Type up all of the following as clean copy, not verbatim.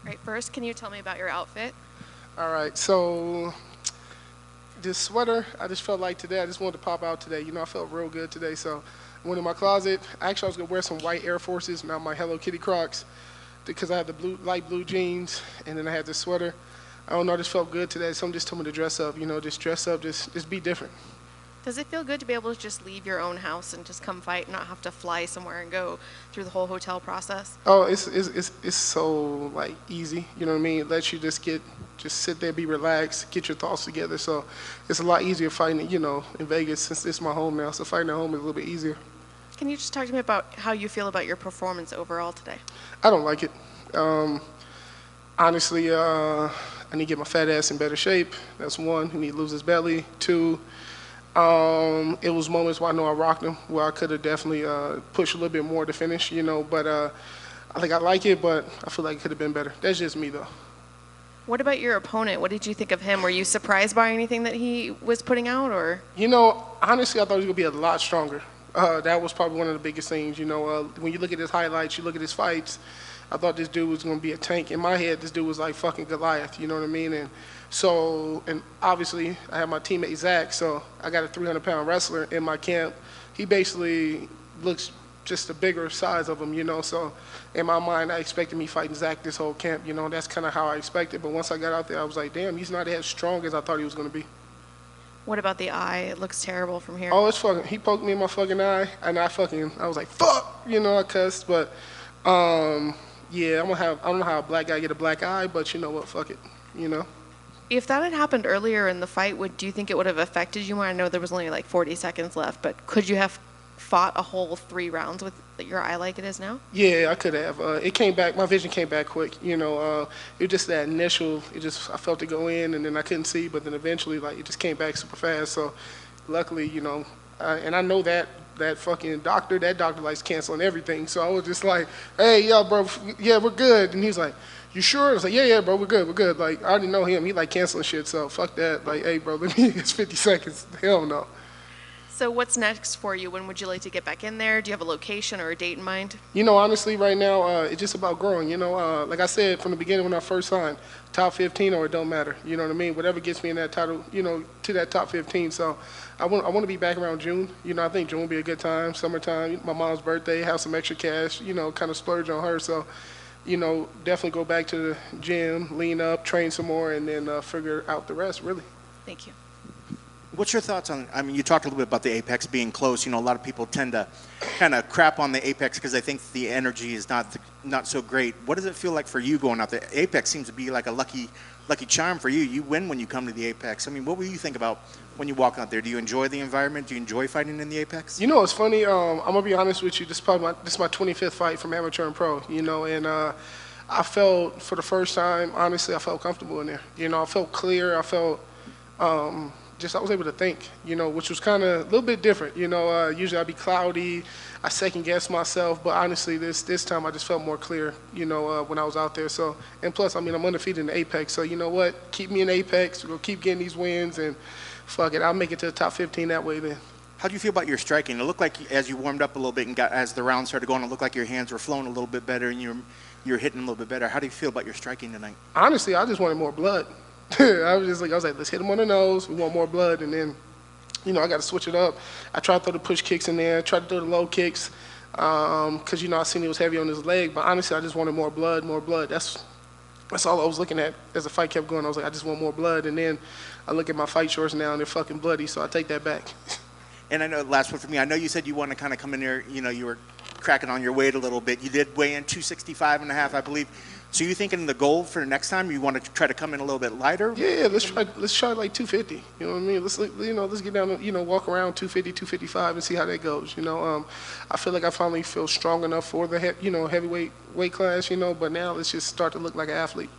Right, first, can you tell me about your outfit? All right, so this sweater, I just felt like today, I just wanted to pop out today. I felt real good today, so I went in my closet. Actually, I was gonna wear some white Air Forces, not my Hello Kitty Crocs, because I had the light blue jeans, and then I had this sweater. I don't know, I just felt good today. Someone just told me to dress up. Just dress up, just be different. Does it feel good to be able to just leave your own house and just come fight and not have to fly somewhere and go through the whole hotel process? Oh, it's so like easy. You know what I mean? It lets you just sit there, be relaxed, get your thoughts together. So it's a lot easier fighting, in Vegas since it's my home now. So fighting at home is a little bit easier. Can you just talk to me about how you feel about your performance overall today? I don't like it. Honestly, I need to get my fat ass in better shape. That's one. He need to lose his belly. Two, it was moments where I know I rocked him, where I could have definitely pushed a little bit more to finish, But I think I like it, but I feel like it could have been better. That's just me, though. What about your opponent? What did you think of him? Were you surprised by anything that he was putting out, or? Honestly, I thought he was going to be a lot stronger. That was probably one of the biggest things. When you look at his highlights, you look at his fights, I thought this dude was going to be a tank. In my head, this dude was like fucking Goliath, you know what I mean? And obviously, I have my teammate Zach, so I got a 300-pound wrestler in my camp. He basically looks just a bigger size of him, So in my mind, I expected me fighting Zach this whole camp, That's kind of how I expected. But once I got out there, I was like, damn, he's not as strong as I thought he was going to be. What about the eye? It looks terrible from here. Oh, it's fucking. He poked me in my fucking eye, and I was like, fuck, I cussed. But yeah, I don't know how a black guy get a black eye, but you know what, fuck it. If that had happened earlier in the fight, do you think it would have affected you more? I know there was only like 40 seconds left, but could you have fought a whole 3 rounds with your eye like it is now? Yeah, I could have. It came back. My vision came back quick. It was just that initial. I felt it go in, and then I couldn't see, but then eventually, like, it just came back super fast. So, luckily, and I know that fucking doctor. That doctor likes canceling everything. So I was just like, hey, yo, bro, yeah, we're good. And he's like, you sure? I was like, yeah, bro, we're good. Like, I already know him. He like canceling shit. So fuck that. Like, hey, bro, it's 50 seconds. Hell no. So what's next for you? When would you like to get back in there? Do you have a location or a date in mind? Honestly, right now, it's just about growing. Like I said from the beginning when I first signed, top 15 or it don't matter. You know what I mean? Whatever gets me in that title, to that top 15. So I want to be back around June. I think June will be a good time. Summertime, my mom's birthday, have some extra cash. Kind of splurge on her. So, definitely go back to the gym, lean up, train some more, and then figure out the rest. Really. Thank you. What's your thoughts on, you talked a little bit about the Apex being close. A lot of people tend to kind of crap on the Apex because they think the energy is not so great. What does it feel like for you going out there? Apex seems to be like a lucky charm for you. You win when you come to the Apex. What will you think about when you walk out there? Do you enjoy the environment? Do you enjoy fighting in the Apex? It's funny. I'm going to be honest with you. This is my 25th fight from amateur and pro, and I felt, for the first time, honestly, I felt comfortable in there. I felt clear. I felt... I was able to think, which was kind of a little bit different. Usually I'd be cloudy, I second guess myself, but honestly, this time I just felt more clear, when I was out there. So, and plus, I'm undefeated in the Apex, so you know what? Keep me in Apex, we'll keep getting these wins, and fuck it, I'll make it to the top 15 that way then. How do you feel about your striking? It looked like as you warmed up a little bit and as the round started going, it looked like your hands were flowing a little bit better and you're hitting a little bit better. How do you feel about your striking tonight? Honestly, I just wanted more blood. I was like, let's hit him on the nose. We want more blood, and then, I got to switch it up. I tried to throw the push kicks in there, tried to throw the low kicks, because I seen he was heavy on his leg. But honestly, I just wanted more blood, more blood. That's all I was looking at as the fight kept going. I was like, I just want more blood, and then I look at my fight shorts now, and they're fucking bloody. So I take that back. And I know, last one for me. I know you said you want to kind of come in there. You were cracking on your weight a little bit. You did weigh in 265 and a half, I believe. So you thinking the goal for the next time, you want to try to come in a little bit lighter? Yeah, let's try like 250. You know what I mean? Let's get down, walk around 250, 255 and see how that goes. I feel like I finally feel strong enough for the heavyweight weight class, but now let's just start to look like an athlete.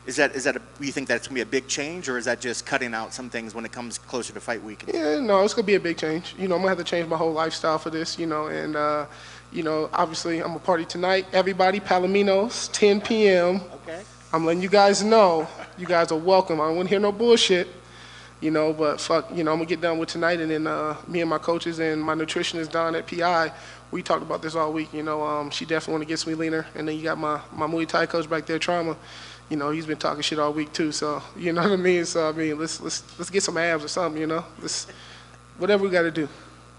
Is that you think that's going to be a big change, or is that just cutting out some things when it comes closer to fight week? Yeah, no, it's going to be a big change. I'm going to have to change my whole lifestyle for this, and obviously I'm a party tonight. Everybody, Palominos, 10 p.m. Okay. I'm letting you guys know. You guys are welcome. I don't want to hear no bullshit. you know. But fuck, you know, I'm gonna get done with tonight, and then me and my coaches and my nutritionist Don at PI, we talked about this all week. You know, she definitely want to get me leaner, and then you got my Muay Thai coach back there, Trauma. You know, he's been talking shit all week too. So you know what I mean. So I mean, let's get some abs or something. You know, let's whatever we got to do.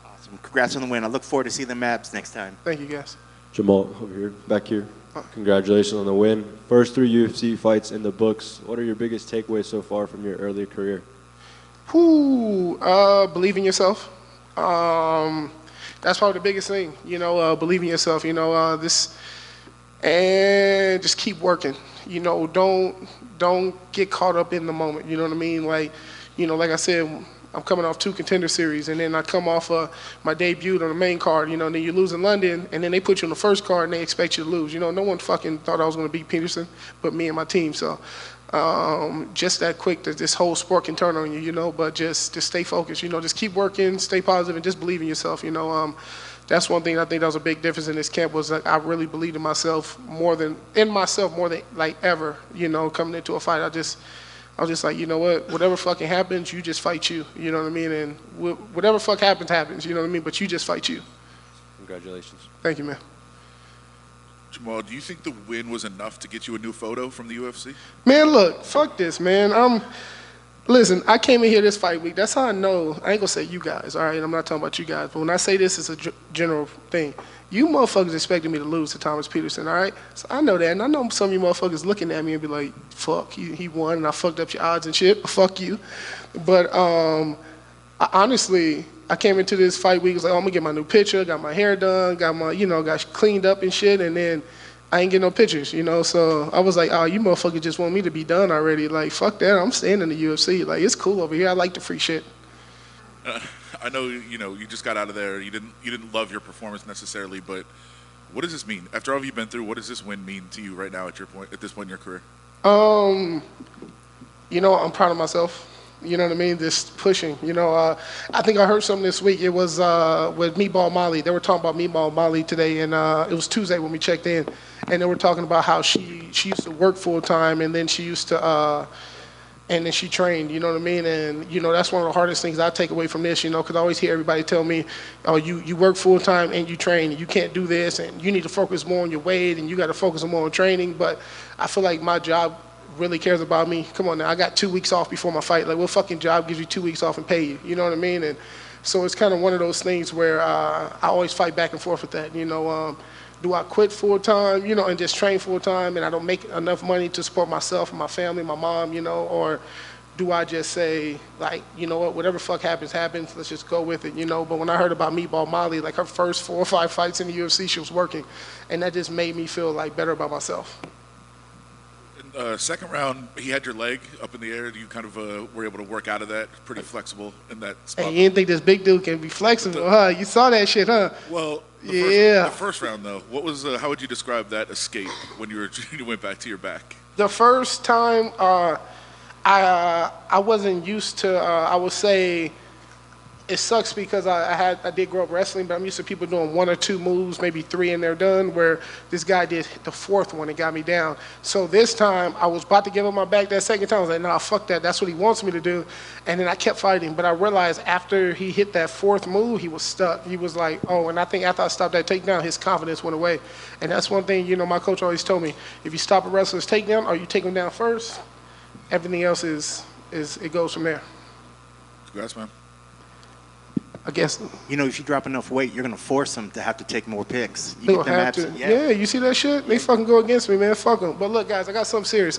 Awesome. Congrats on the win. I look forward to seeing the maps next time. Thank you, guys. Jamal, over here, back here. Congratulations on the win. First 3 UFC fights in the books. What are your biggest takeaways so far from your early career? Believe in yourself. That's probably the biggest thing. You know, believe in yourself. You know, and just keep working. You know, don't get caught up in the moment. You know what I mean? Like, you know, like I said, I'm coming off 2 contender series, and then I come off my debut on the main card, you know, and then you lose in London, and then they put you on the first card, and they expect you to lose. You know, no one fucking thought I was going to beat Peterson but me and my team. So just that quick that this whole sport can turn on you, you know, but just stay focused, you know, just keep working, stay positive, and just believe in yourself, you know. That's one thing I think that was a big difference in this camp was that I really believed in myself more than like ever, you know, coming into a fight. I was just like, you know what, whatever fucking happens, you just fight you. You know what I mean? And whatever fuck happens, happens. You know what I mean? But you just fight you. Congratulations. Thank you, man. Jamal, do you think the win was enough to get you a new photo from the UFC? Man, look, fuck this, man. Listen, I came in here this fight week. That's how I know. I ain't gonna say you guys, all right? I'm not talking about you guys. But when I say this, it's a general thing. You motherfuckers expected me to lose to Thomas Peterson, all right? So I know that, and I know some of you motherfuckers looking at me and be like, fuck, he won, and I fucked up your odds and shit. Fuck you. But honestly, I came into this fight week, was like, oh, I'm gonna get my new picture, got my hair done, got cleaned up and shit, and then I ain't get no pictures, you know? So I was like, oh, you motherfuckers just want me to be done already. Like, fuck that, I'm staying in the UFC. Like, it's cool over here, I like the free shit. I know, you know, you just got out of there. You didn't love your performance necessarily, but what does this mean? After all you've been through, what does this win mean to you right now at this point in your career? You know, I'm proud of myself. You know what I mean? Just pushing. You know, I think I heard something this week. It was with Meatball Molly. They were talking about Meatball Molly today, and it was Tuesday when we checked in, and they were talking about how she used to work full time, and then she used to. And then she trained, you know what I mean? And, you know, that's one of the hardest things I take away from this, you know, because I always hear everybody tell me, oh, you work full time and you train, and you can't do this, and you need to focus more on your weight, and you got to focus more on training. But I feel like my job really cares about me. Come on now, I got 2 weeks off before my fight. Like, what fucking job gives you 2 weeks off and pay you? You know what I mean? And so it's kind of one of those things where I always fight back and forth with that, you know. Do I quit full time, you know, and just train full time, and I don't make enough money to support myself and my family, my mom, you know, or do I just say, like, you know what, whatever fuck happens, happens, let's just go with it, you know? But when I heard about Meatball Molly, like her first 4 or 5 fights in the UFC, she was working, and that just made me feel like better about myself. Second round, he had your leg up in the air. You kind of were able to work out of that, pretty flexible in that spot. Hey, you didn't think this big dude can be flexible, huh? You saw that shit, huh? Well, the first round though, what was? How would you describe that escape when you went back to your back? The first time, I wasn't used to. I would say it sucks because I did grow up wrestling, but I'm used to people doing 1 or 2 moves, maybe 3, and they're done. Where this guy did the 4th one and got me down. So this time I was about to give him my back. That second time I was like, nah, fuck that. That's what he wants me to do. And then I kept fighting, but I realized after he hit that 4th move, he was stuck. He was like, oh, and I think after I stopped that takedown, his confidence went away. And that's one thing, you know, my coach always told me: if you stop a wrestler's takedown, or you take him down first, everything else is it goes from there. Congrats, man. I guess. You know, if you drop enough weight, you're going to force them to have to take more picks. They don't have to. Yeah, you see that shit? They fucking go against me, man. Fuck them. But look, guys, I got something serious.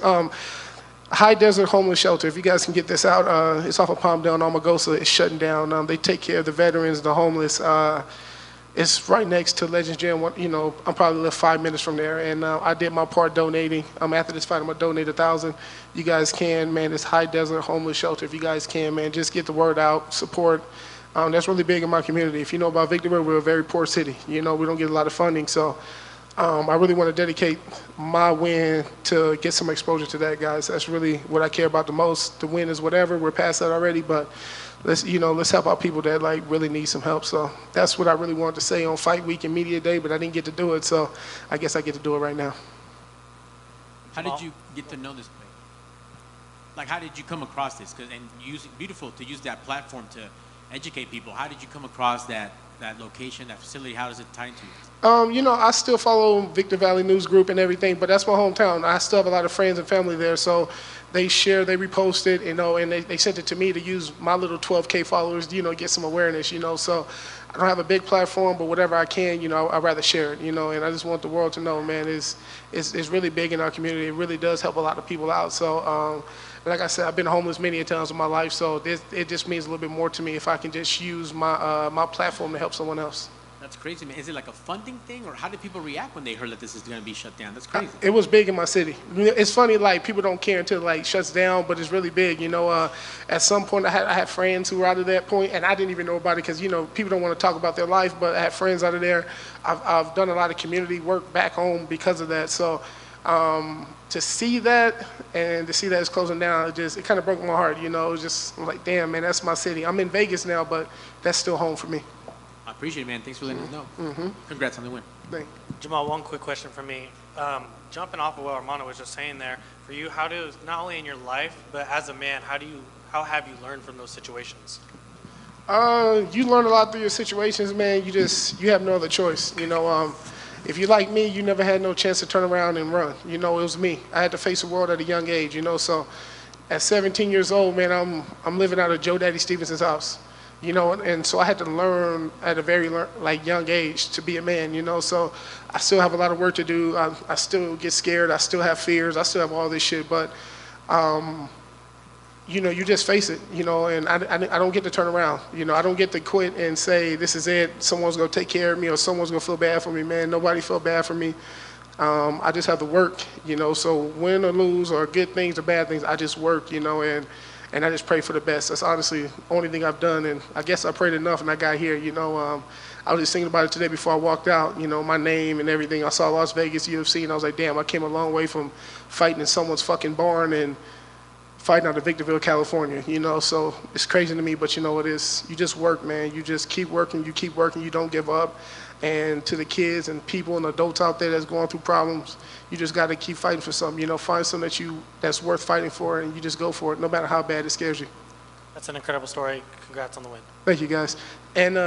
High Desert Homeless Shelter. If you guys can get this out, it's off of Palmdale and Armagosa. It's shutting down. They take care of the veterans, the homeless. It's right next to Legends Gym. You know, I'm probably live 5 minutes from there. And I did my part donating. After this fight, I'm gonna donate 1,000. You guys can, man. It's High Desert Homeless Shelter. If you guys can, man, just get the word out. Support. That's really big in my community. If you know about Victorville, we're a very poor city. You know, we don't get a lot of funding. So I really want to dedicate my win to get some exposure to that, guys. That's really what I care about the most. The win is whatever. We're past that already. But let's help out people that like really need some help. So that's what I really wanted to say on Fight Week and Media Day, but I didn't get to do it. So I guess I get to do it right now. How did you get to know this like, how did you come across this? Beautiful to use that platform to educate people. How did you come across that location, that facility? How does it tie into it? You know, I still follow Victor Valley News Group and everything, but that's my hometown. I still have a lot of friends and family there, so they share, they repost it, you know, and they sent it to me to use my little 12K followers, you know, get some awareness, you know. So I don't have a big platform, but whatever I can, you know, I'd rather share it, you know, and I just want the world to know, man, it's really big in our community. It really does help a lot of people out. So, like I said, I've been homeless many a times in my life, so it just means a little bit more to me if I can just use my my platform to help someone else. That's crazy, man. Is it like a funding thing, or how did people react when they heard that this is going to be shut down? That's crazy. It was big in my city. It's funny, like, people don't care until it, like, shuts down, but it's really big. You know, at some point I had friends who were out of that point, and I didn't even know about it because, you know, people don't want to talk about their life, but I had friends out of there. I've done a lot of community work back home because of that. So to see that and to see that it's closing down, it kind of broke my heart. You know, it was just like, damn, man, that's my city. I'm in Vegas now, but that's still home for me. I appreciate it, man. Thanks for letting us know. Congrats on the win. Thank you. Jamal, one quick question for me. Jumping off of what Armando was just saying there, for you, how do, not only in your life, but as a man, how have you learned from those situations? You learn a lot through your situations, man. You have no other choice. You know, if you're like me, you never had no chance to turn around and run. You know, it was me. I had to face the world at a young age, you know. So at 17 years old, man, I'm living out of Joe Daddy Stevenson's house. You know, and so I had to learn at a very young age to be a man, you know. So I still have a lot of work to do. I still get scared. I still have fears. I still have all this shit. But, you know, you just face it, you know, and I don't get to turn around. You know, I don't get to quit and say, this is it. Someone's going to take care of me or someone's going to feel bad for me, man. Nobody felt bad for me. I just have to work, you know. So win or lose or good things or bad things, I just work, you know, and I just pray for the best. That's honestly the only thing I've done, and I guess I prayed enough and I got here, you know. I was just thinking about it today before I walked out, you know, my name and everything. I saw Las Vegas UFC, and I was like, damn, I came a long way from fighting in someone's fucking barn and fighting out of Victorville, California, you know. So it's crazy to me, but you know what it is. You just work, man. You just keep working, you don't give up. And to the kids and people and adults out there that's going through problems, you just got to keep fighting for something. You know, find something that's worth fighting for, and you just go for it, no matter how bad it scares you. That's an incredible story. Congrats on the win. Thank you, guys. And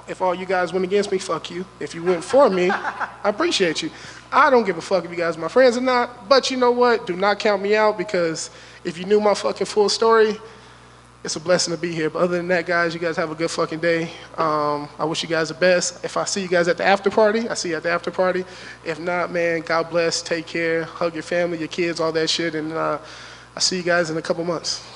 if all you guys went against me, fuck you. If you went for me, I appreciate you. I don't give a fuck if you guys are my friends or not, but you know what? Do not count me out, because if you knew my fucking full story, it's a blessing to be here. But other than that, guys, you guys have a good fucking day. I wish you guys the best. If I see you guys at the after party, I see you at the after party. If not, man, God bless, take care, hug your family, your kids, all that shit, and I'll see you guys in a couple months.